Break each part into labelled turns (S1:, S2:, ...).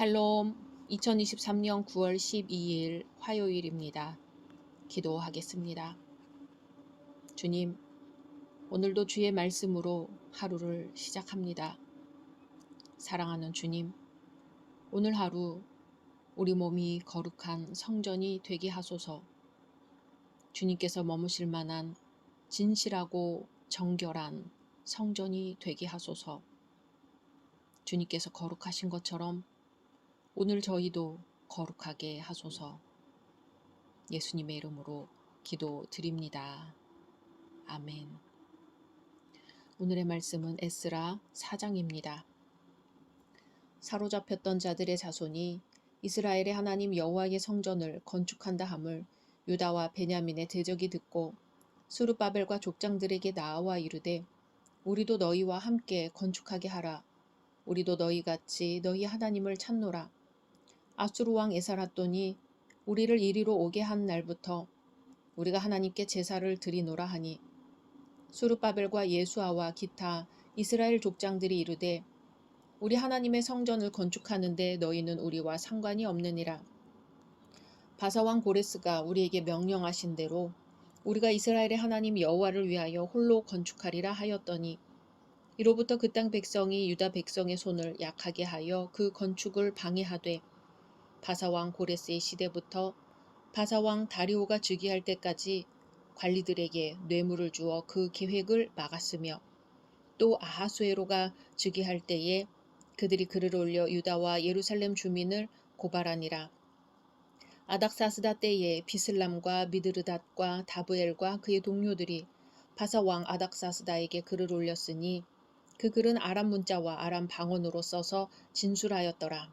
S1: 샬롬, 2023년 9월 12일 화요일입니다. 기도하겠습니다. 주님, 오늘도 주의 말씀으로 하루를 시작합니다. 사랑하는 주님, 오늘 하루 우리 몸이 거룩한 성전이 되게 하소서. 주님께서 머무실 만한 진실하고 정결한 성전이 되게 하소서. 주님께서 거룩하신 것처럼 오늘 저희도 거룩하게 하소서. 예수님의 이름으로 기도드립니다. 아멘. 오늘의 말씀은 에스라 4장입니다. 사로잡혔던 자들의 자손이 이스라엘의 하나님 여호와의 성전을 건축한다 함을 유다와 베냐민의 대적이 듣고 스룹바벨과 족장들에게 나아와 이르되 우리도 너희와 함께 건축하게 하라. 우리도 너희같이 너희 하나님을 찾노라. 아수르 왕 에사라돈이 우리를 이리로 오게 한 날부터 우리가 하나님께 제사를 드리노라 하니 스룹바벨과 예수아와 기타 이스라엘 족장들이 이르되 우리 하나님의 성전을 건축하는데 너희는 우리와 상관이 없느니라. 바사 왕 고레스가 우리에게 명령하신 대로 우리가 이스라엘의 하나님 여호와를 위하여 홀로 건축하리라 하였더니 이로부터 그 땅 백성이 유다 백성의 손을 약하게 하여 그 건축을 방해하되 바사왕 고레스의 시대부터 바사왕 다리오가 즉위할 때까지 관리들에게 뇌물을 주어 그 계획을 막았으며 또 아하수에로가 즉위할 때에 그들이 글을 올려 유다와 예루살렘 주민을 고발하니라. 아닥사스다 때에 비슬람과 미드르닷과 다브엘과 그의 동료들이 바사왕 아닥사스다에게 글을 올렸으니 그 글은 아람 문자와 아람 방언으로 써서 진술하였더라.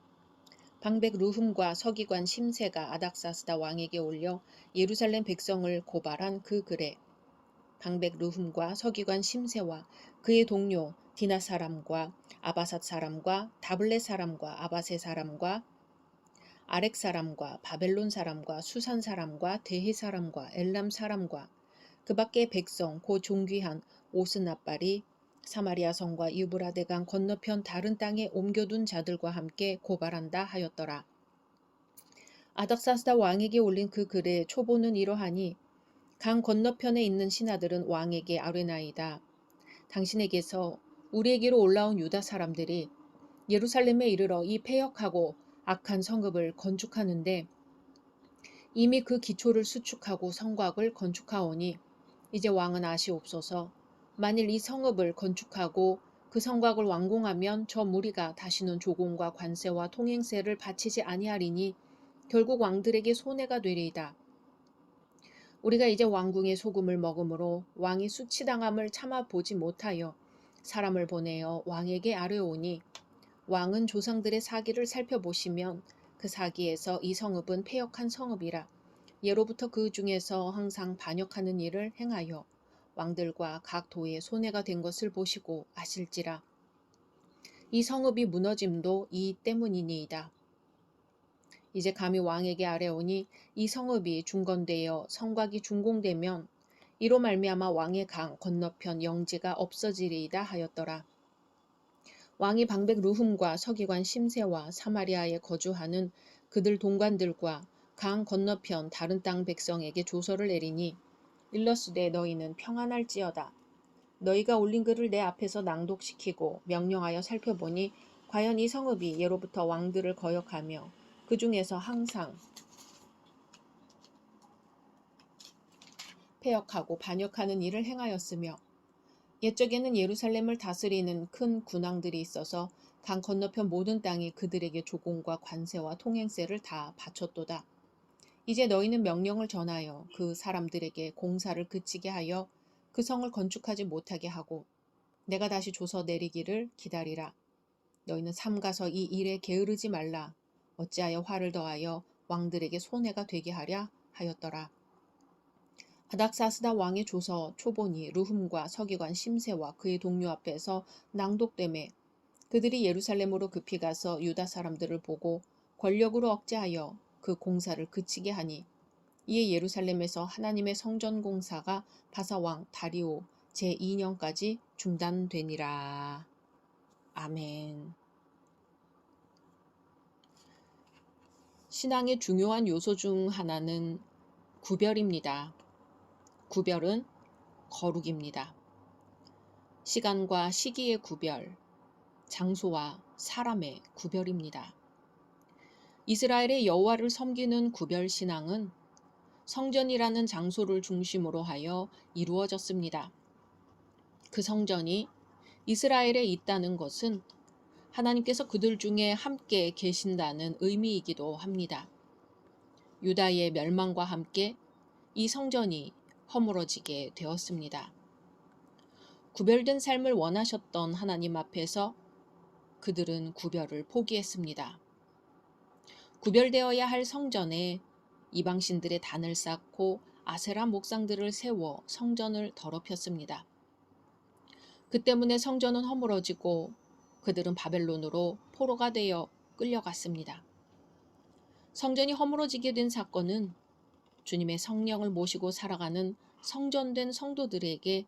S1: 방백 루흠과 서기관 심세가 아닥사스다 왕에게 올려 예루살렘 백성을 고발한 그 글에 방백 루흠과 서기관 심세와 그의 동료 디나 사람과 아바삿 사람과 다블렛 사람과 아바세 사람과 아렉 사람과 바벨론 사람과 수산 사람과 대해 사람과 엘람 사람과 그 밖의 백성 곧 존귀한 오스나발이 사마리아 성과 유브라데강 건너편 다른 땅에 옮겨둔 자들과 함께 고발한다 하였더라. 아닥사스다 왕에게 올린 그 글의 초보는 이러하니 강 건너편에 있는 신하들은 왕에게 아뢰나이다. 당신에게서 우리에게로 올라온 유다 사람들이 예루살렘에 이르러 이 패역하고 악한 성읍을 건축하는데 이미 그 기초를 수축하고 성곽을 건축하오니 이제 왕은 아시옵소서. 만일 이 성읍을 건축하고 그 성곽을 완공하면 저 무리가 다시는 조공과 관세와 통행세를 바치지 아니하리니 결국 왕들에게 손해가 되리이다. 우리가 이제 왕궁의 소금을 먹음으로 왕이 수치당함을 참아보지 못하여 사람을 보내어 왕에게 아뢰오니 왕은 조상들의 사기를 살펴보시면 그 사기에서 이 성읍은 패역한 성읍이라 예로부터 그 중에서 항상 반역하는 일을 행하여 왕들과 각 도에 손해가 된 것을 보시고 아실지라. 이 성읍이 무너짐도 이 때문이니이다. 이제 감히 왕에게 아뢰오니 이 성읍이 중건되어 성곽이 준공되면 이로 말미암아 왕의 강 건너편 영지가 없어지리이다 하였더라. 왕이 방백 루흠과 서기관 심세와 사마리아에 거주하는 그들 동관들과 강 건너편 다른 땅 백성에게 조서를 내리니 일러스되 너희는 평안할지어다. 너희가 올린 글을 내 앞에서 낭독시키고 명령하여 살펴보니 과연 이 성읍이 예로부터 왕들을 거역하며 그 중에서 항상 패역하고 반역하는 일을 행하였으며 옛적에는 예루살렘을 다스리는 큰 군왕들이 있어서 강 건너편 모든 땅이 그들에게 조공과 관세와 통행세를 다 바쳤도다. 이제 너희는 명령을 전하여 그 사람들에게 공사를 그치게 하여 그 성을 건축하지 못하게 하고 내가 다시 조서 내리기를 기다리라. 너희는 삼가서 이 일에 게으르지 말라. 어찌하여 화를 더하여 왕들에게 손해가 되게 하랴 하였더라. 아닥사스다 왕의 조서 초본이 루흠과 서기관 심세와 그의 동료 앞에서 낭독되매 그들이 예루살렘으로 급히 가서 유다 사람들을 보고 권력으로 억제하여 그 공사를 그치게 하니 이에 예루살렘에서 하나님의 성전 공사가 바사왕 다리오 제2년까지 중단되니라. 아멘. 신앙의 중요한 요소 중 하나는 구별입니다. 구별은 거룩입니다. 시간과 시기의 구별, 장소와 사람의 구별입니다. 이스라엘의 여호와를 섬기는 구별 신앙은 성전이라는 장소를 중심으로 하여 이루어졌습니다. 그 성전이 이스라엘에 있다는 것은 하나님께서 그들 중에 함께 계신다는 의미이기도 합니다. 유다의 멸망과 함께 이 성전이 허물어지게 되었습니다. 구별된 삶을 원하셨던 하나님 앞에서 그들은 구별을 포기했습니다. 구별되어야 할 성전에 이방신들의 단을 쌓고 아세라 목상들을 세워 성전을 더럽혔습니다. 그 때문에 성전은 허물어지고 그들은 바벨론으로 포로가 되어 끌려갔습니다. 성전이 허물어지게 된 사건은 주님의 성령을 모시고 살아가는 성전된 성도들에게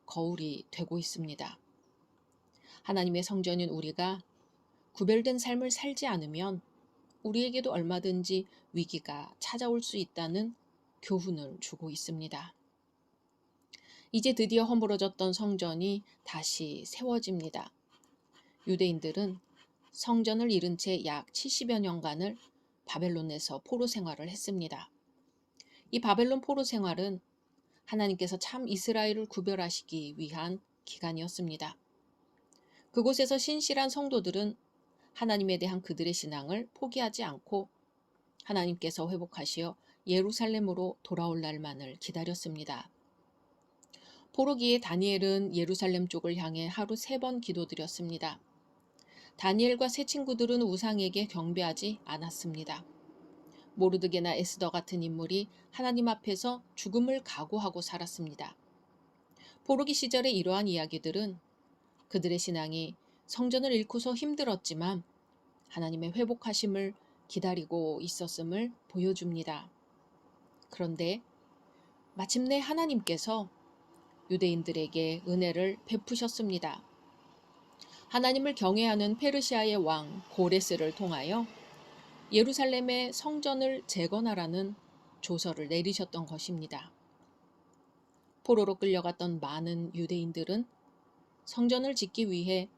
S1: 거울이 되고 있습니다. 하나님의 성전인 우리가 구별된 삶을 살지 않으면 우리에게도 얼마든지 위기가 찾아올 수 있다는 교훈을 주고 있습니다. 이제 드디어 허물어졌던 성전이 다시 세워집니다. 유대인들은 성전을 잃은 채 약 70여 년간을 바벨론에서 포로 생활을 했습니다. 이 바벨론 포로 생활은 하나님께서 참 이스라엘을 구별하시기 위한 기간이었습니다. 그곳에서 신실한 성도들은 하나님에 대한 그들의 신앙을 포기하지 않고 하나님께서 회복하시어 예루살렘으로 돌아올 날만을 기다렸습니다. 포로기에 다니엘은 예루살렘 쪽을 향해 하루 3번 기도드렸습니다. 다니엘과 세 친구들은 우상에게 경배하지 않았습니다. 모르드게나 에스더 같은 인물이 하나님 앞에서 죽음을 각오하고 살았습니다. 포로기 시절의 이러한 이야기들은 그들의 신앙이 성전을 잃고서 힘들었지만 하나님의 회복하심을 기다리고 있었음을 보여줍니다. 그런데 마침내 하나님께서 유대인들에게 은혜를 베푸셨습니다. 하나님을 경외하는 페르시아의 왕 고레스를 통하여 예루살렘의 성전을 재건하라는 조서를 내리셨던 것입니다. 포로로 끌려갔던 많은 유대인들은 성전을 짓기 위해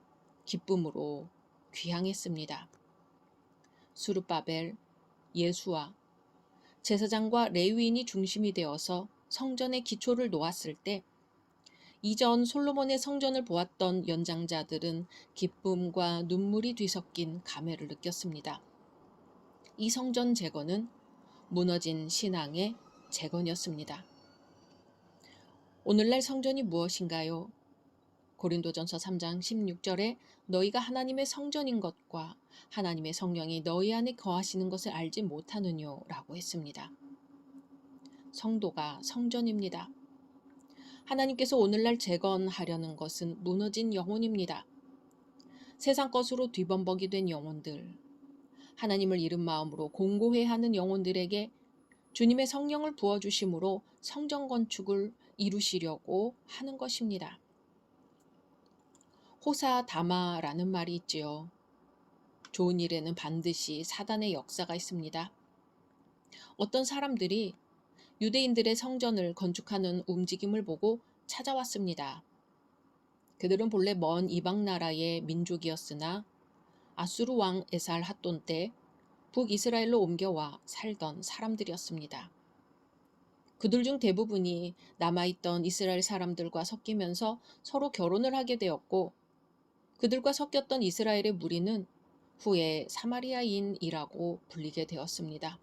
S1: 기쁨으로 귀향했습니다. 수르바벨, 예수와 제사장과 레위인이 중심이 되어서 성전의 기초를 놓았을 때 이전 솔로몬의 성전을 보았던 연장자들은 기쁨과 눈물이 뒤섞인 감회를 느꼈습니다. 이 성전 재건은 무너진 신앙의 재건이었습니다. 오늘날 성전이 무엇인가요? 고린도전서 3장 16절에 너희가 하나님의 성전인 것과 하나님의 성령이 너희 안에 거하시는 것을 알지 못하느뇨 라고 했습니다. 성도가 성전입니다. 하나님께서 오늘날 재건하려는 것은 무너진 영혼입니다. 세상 것으로 뒤범벅이 된 영혼들, 하나님을 잃은 마음으로 공고해하는 영혼들에게 주님의 성령을 부어주심으로 성전 건축을 이루시려고 하는 것입니다. 호사다마라는 말이 있지요. 좋은 일에는 반드시 사단의 역사가 있습니다. 어떤 사람들이 유대인들의 성전을 건축하는 움직임을 보고 찾아왔습니다. 그들은 본래 먼 이방 나라의 민족이었으나 아수르 왕 에살 핫돈 때 북이스라엘로 옮겨와 살던 사람들이었습니다. 그들 중 대부분이 남아있던 이스라엘 사람들과 섞이면서 서로 결혼을 하게 되었고 그들과 섞였던 이스라엘의 무리는 후에 사마리아인이라고 불리게 되었습니다.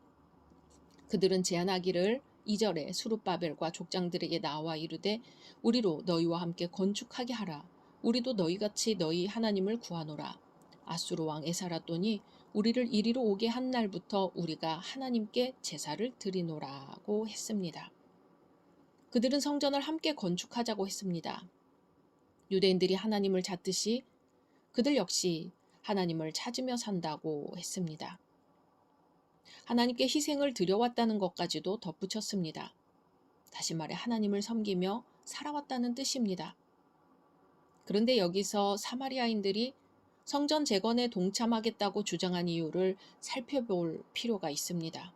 S1: 그들은 제안하기를 2절에 수룹바벨과 족장들에게 나와 이르되 우리로 너희와 함께 건축하게 하라. 우리도 너희같이 너희 하나님을 구하노라. 아수르 왕 에사라돈이 우리를 이리로 오게 한 날부터 우리가 하나님께 제사를 드리노라고 했습니다. 그들은 성전을 함께 건축하자고 했습니다. 유대인들이 하나님을 찾듯이 그들 역시 하나님을 찾으며 산다고 했습니다. 하나님께 희생을 드려왔다는 것까지도 덧붙였습니다. 다시 말해 하나님을 섬기며 살아왔다는 뜻입니다. 그런데 여기서 사마리아인들이 성전 재건에 동참하겠다고 주장한 이유를 살펴볼 필요가 있습니다.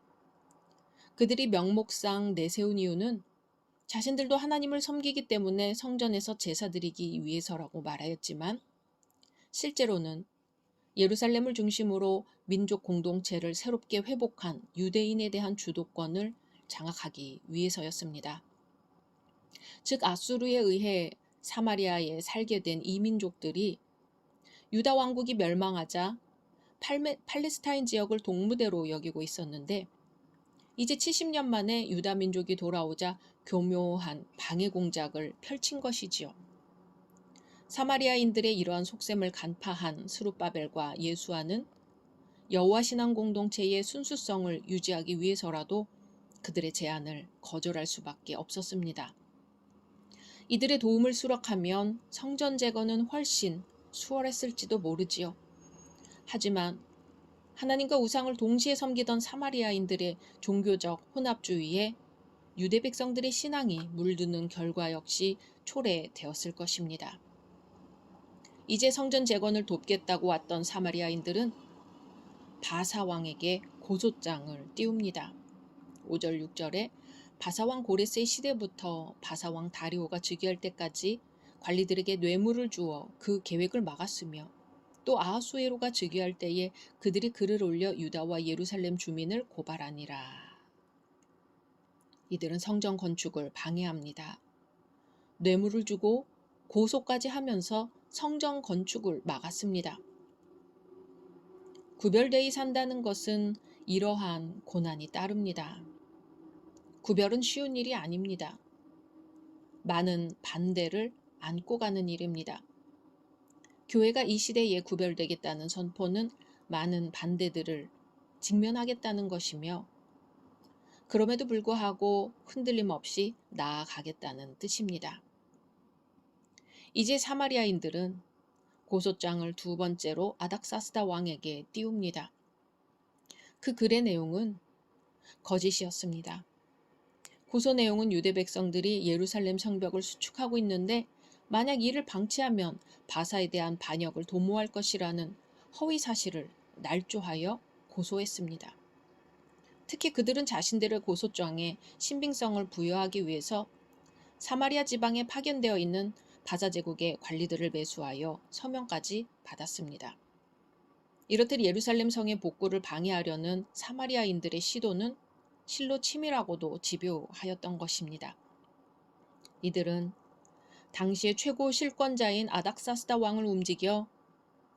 S1: 그들이 명목상 내세운 이유는 자신들도 하나님을 섬기기 때문에 성전에서 제사 드리기 위해서라고 말하였지만 실제로는 예루살렘을 중심으로 민족 공동체를 새롭게 회복한 유대인에 대한 주도권을 장악하기 위해서였습니다. 즉 아수르에 의해 사마리아에 살게 된 이민족들이 유다 왕국이 멸망하자 팔레스타인 지역을 동무대로 여기고 있었는데 이제 70년 만에 유다 민족이 돌아오자 교묘한 방해 공작을 펼친 것이지요. 사마리아인들의 이러한 속셈을 간파한 스룹바벨과 예수아는 여호와 신앙 공동체의 순수성을 유지하기 위해서라도 그들의 제안을 거절할 수밖에 없었습니다. 이들의 도움을 수락하면 성전 재건은 훨씬 수월했을지도 모르지요. 하지만 하나님과 우상을 동시에 섬기던 사마리아인들의 종교적 혼합주의에 유대 백성들의 신앙이 물드는 결과 역시 초래되었을 것입니다. 이제 성전 재건을 돕겠다고 왔던 사마리아인들은 바사 왕에게 고소장을 띄웁니다. 5절 6절에 바사왕 고레스의 시대부터 바사왕 다리오가 즉위할 때까지 관리들에게 뇌물을 주어 그 계획을 막았으며 또 아하수에로가 즉위할 때에 그들이 글을 올려 유다와 예루살렘 주민을 고발하니라. 이들은 성전 건축을 방해합니다. 뇌물을 주고 고소까지 하면서 성전 건축을 막았습니다. 구별되이 산다는 것은 이러한 고난이 따릅니다. 구별은 쉬운 일이 아닙니다. 많은 반대를 안고 가는 일입니다. 교회가 이 시대에 구별되겠다는 선포는 많은 반대들을 직면하겠다는 것이며 그럼에도 불구하고 흔들림 없이 나아가겠다는 뜻입니다. 이제 사마리아인들은 고소장을 두 번째로 아닥사스다 왕에게 띄웁니다. 그 글의 내용은 거짓이었습니다. 고소 내용은 유대 백성들이 예루살렘 성벽을 수축하고 있는데 만약 이를 방치하면 바사에 대한 반역을 도모할 것이라는 허위 사실을 날조하여 고소했습니다. 특히 그들은 자신들의 고소장에 신빙성을 부여하기 위해서 사마리아 지방에 파견되어 있는 바사 제국의 관리들을 매수하여 서명까지 받았습니다. 이렇듯 예루살렘 성의 복구를 방해하려는 사마리아인들의 시도는 실로 치밀하고도 집요하였던 것입니다. 이들은 당시의 최고 실권자인 아닥사스다 왕을 움직여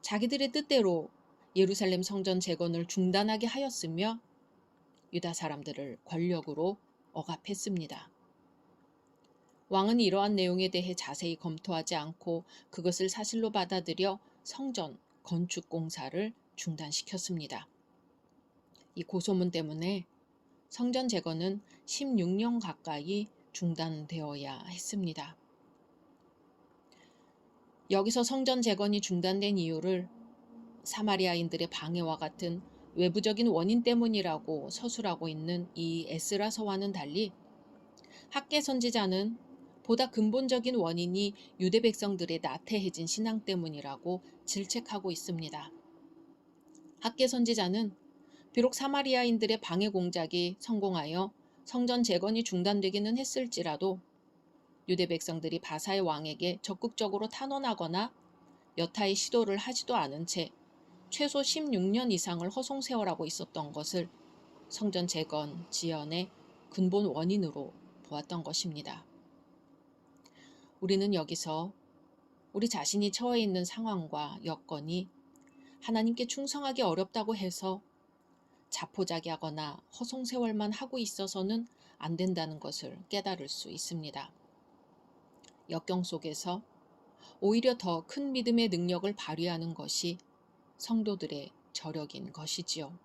S1: 자기들의 뜻대로 예루살렘 성전 재건을 중단하게 하였으며 유다 사람들을 권력으로 억압했습니다. 왕은 이러한 내용에 대해 자세히 검토하지 않고 그것을 사실로 받아들여 성전 건축 공사를 중단시켰습니다. 이 고소문 때문에 성전 재건은 16년 가까이 중단되어야 했습니다. 여기서 성전 재건이 중단된 이유를 사마리아인들의 방해와 같은 외부적인 원인 때문이라고 서술하고 있는 이 에스라서와는 달리 학개 선지자는 보다 근본적인 원인이 유대 백성들의 나태해진 신앙 때문이라고 질책하고 있습니다. 학개 선지자는 비록 사마리아인들의 방해 공작이 성공하여 성전 재건이 중단되기는 했을지라도 유대 백성들이 바사의 왕에게 적극적으로 탄원하거나 여타의 시도를 하지도 않은 채 최소 16년 이상을 허송세월하고 있었던 것을 성전 재건 지연의 근본 원인으로 보았던 것입니다. 우리는 여기서 우리 자신이 처해 있는 상황과 여건이 하나님께 충성하기 어렵다고 해서 자포자기하거나 허송세월만 하고 있어서는 안 된다는 것을 깨달을 수 있습니다. 역경 속에서 오히려 더 큰 믿음의 능력을 발휘하는 것이 성도들의 저력인 것이지요.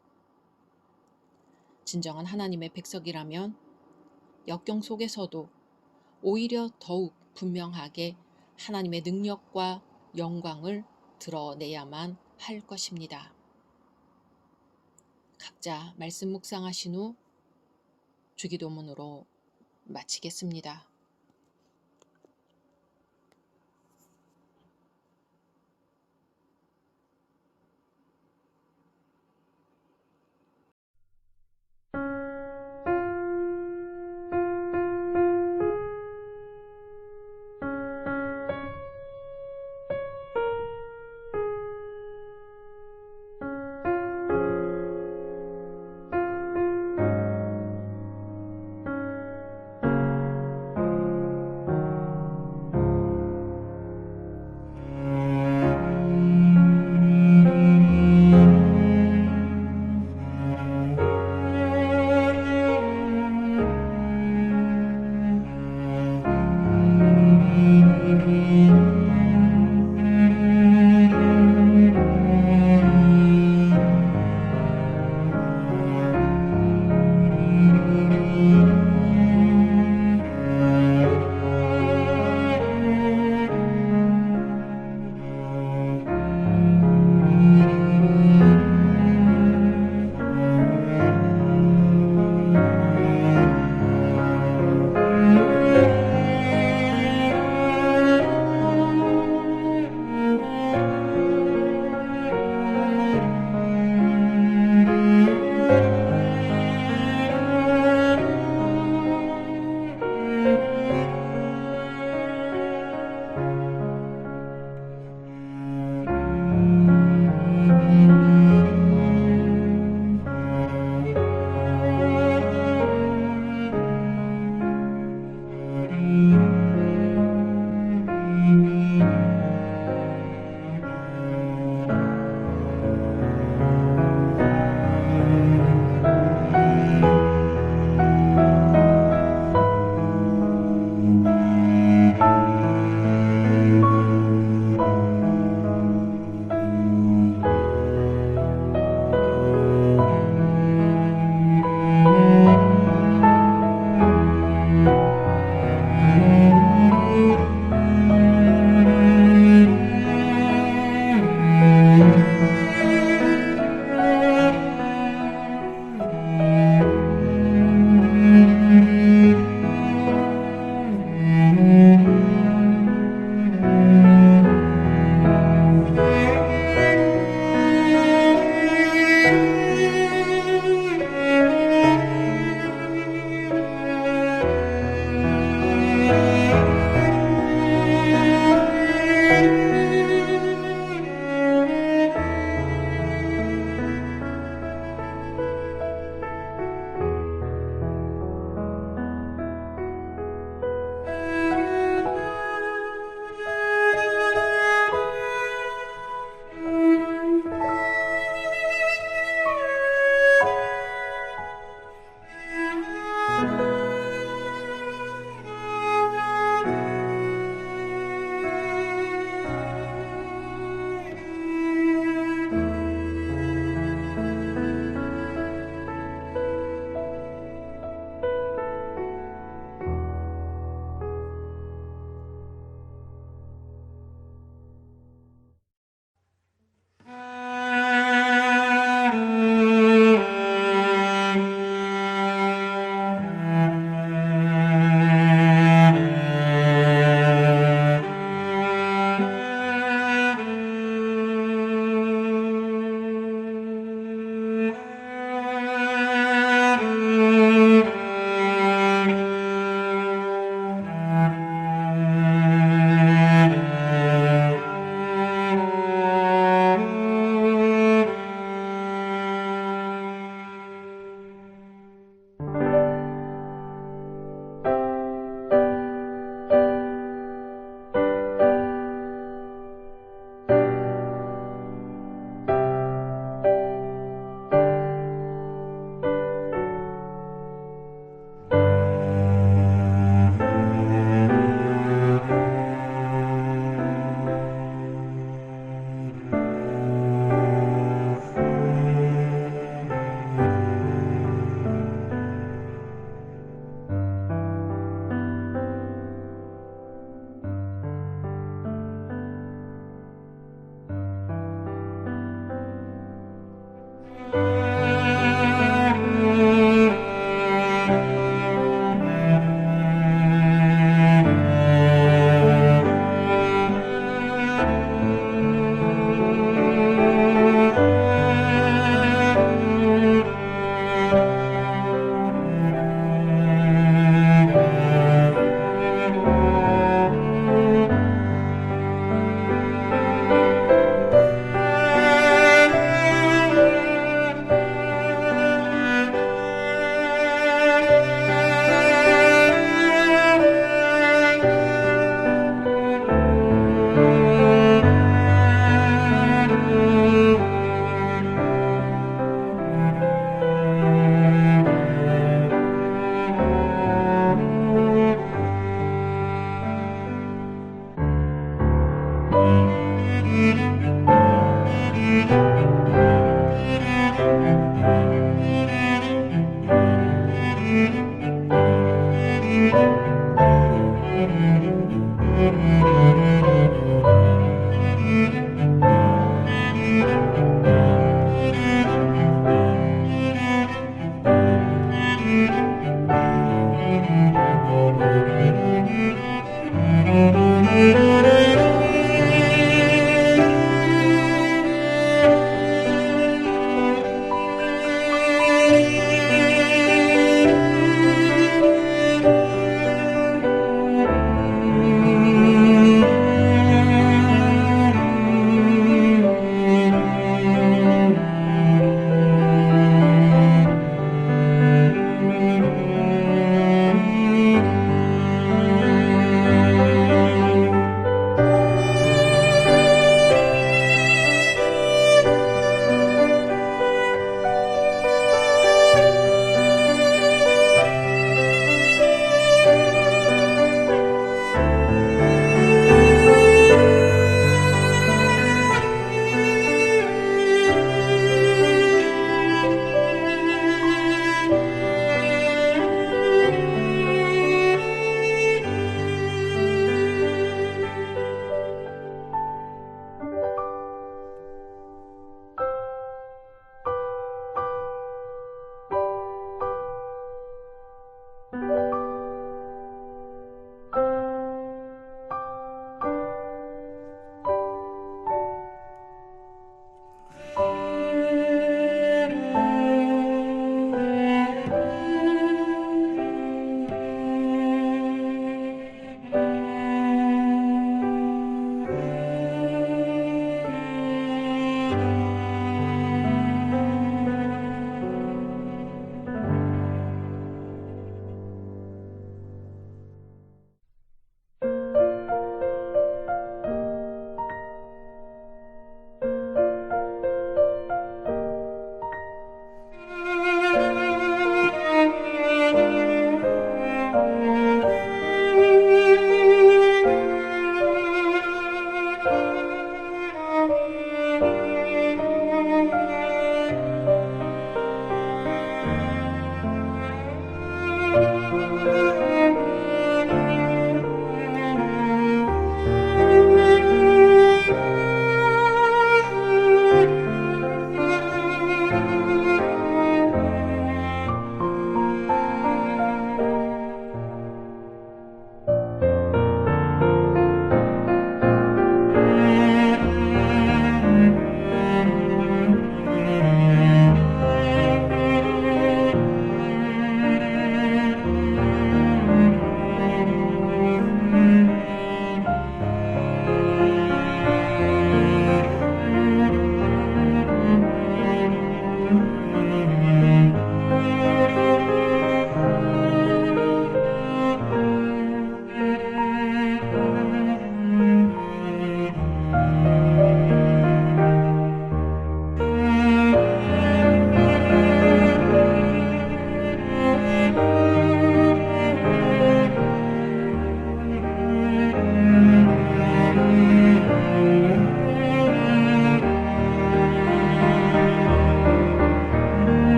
S1: 진정한 하나님의 백성이라면 역경 속에서도 오히려 더욱 분명하게 하나님의 능력과 영광을 드러내야만 할 것입니다. 각자 말씀 묵상하신 후 주기도문으로 마치겠습니다.